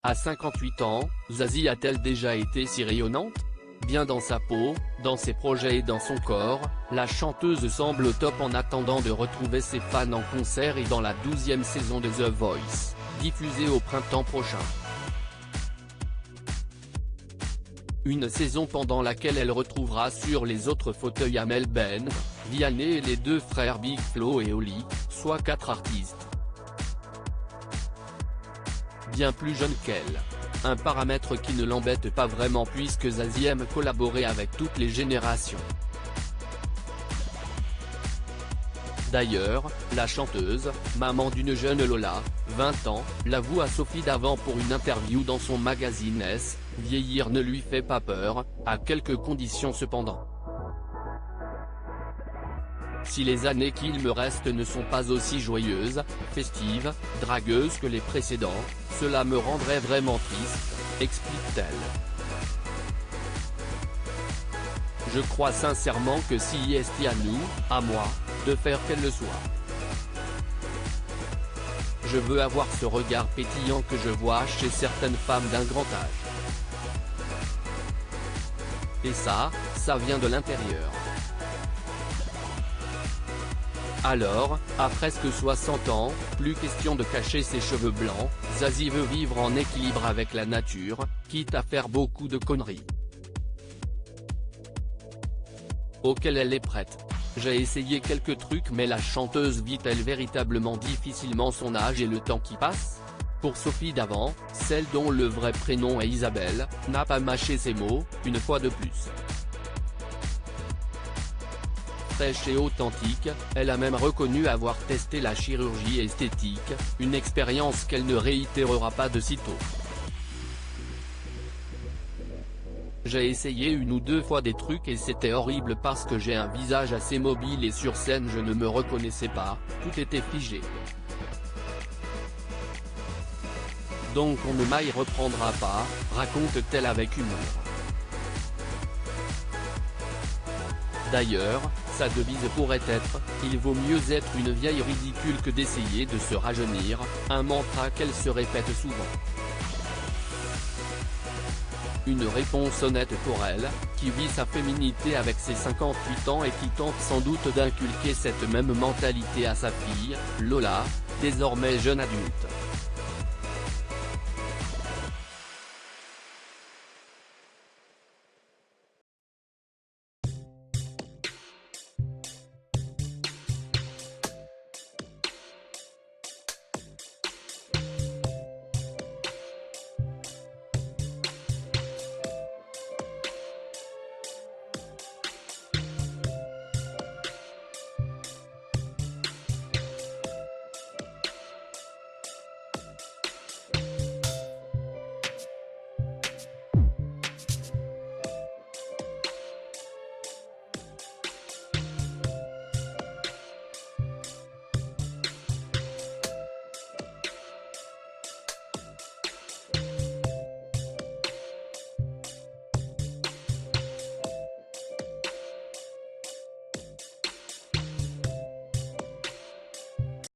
À 58 ans, Zazie a-t-elle déjà été si rayonnante? Bien dans sa peau, dans ses projets et dans son corps, la chanteuse semble au top en attendant de retrouver ses fans en concert et dans la 12e saison de The Voice, diffusée au printemps prochain. Une saison pendant laquelle elle retrouvera sur les autres fauteuils Amel Ben, Vianney et les deux frères Big Flo et Oli, soit 4 artistes bien plus jeunes qu'elle. Un paramètre qui ne l'embête pas vraiment puisque Zazie aime collaborer avec toutes les générations. D'ailleurs, la chanteuse, maman d'une jeune Lola, 20 ans, l'avoue à Sophie Davant pour une interview dans son magazine S, vieillir ne lui fait pas peur, à quelques conditions cependant. Si les années qu'il me reste ne sont pas aussi joyeuses, festives, dragueuses que les précédents, cela me rendrait vraiment triste, explique-t-elle. Je crois sincèrement que si est à nous, à moi, de faire qu'elle le soit. Je veux avoir ce regard pétillant que je vois chez certaines femmes d'un grand âge. Et ça vient de l'intérieur. Alors, à presque 60 ans, plus question de cacher ses cheveux blancs, Zazie veut vivre en équilibre avec la nature, quitte à faire beaucoup de conneries. Auquel elle est prête. J'ai essayé quelques trucs mais la chanteuse vit-elle véritablement difficilement son âge et le temps qui passe? Pour Sophie Davant, celle dont le vrai prénom est Isabelle, n'a pas mâché ses mots, une fois de plus. Fraîche et authentique, elle a même reconnu avoir testé la chirurgie esthétique, une expérience qu'elle ne réitérera pas de sitôt. J'ai essayé une ou deux fois des trucs et c'était horrible parce que j'ai un visage assez mobile et sur scène je ne me reconnaissais pas, tout était figé. Donc on ne m'y reprendra pas, raconte-t-elle avec humour. D'ailleurs, sa devise pourrait être « Il vaut mieux être une vieille ridicule que d'essayer de se rajeunir », un mantra qu'elle se répète souvent. Une réponse honnête pour elle, qui vit sa féminité avec ses 58 ans et qui tente sans doute d'inculquer cette même mentalité à sa fille, Lola, désormais jeune adulte.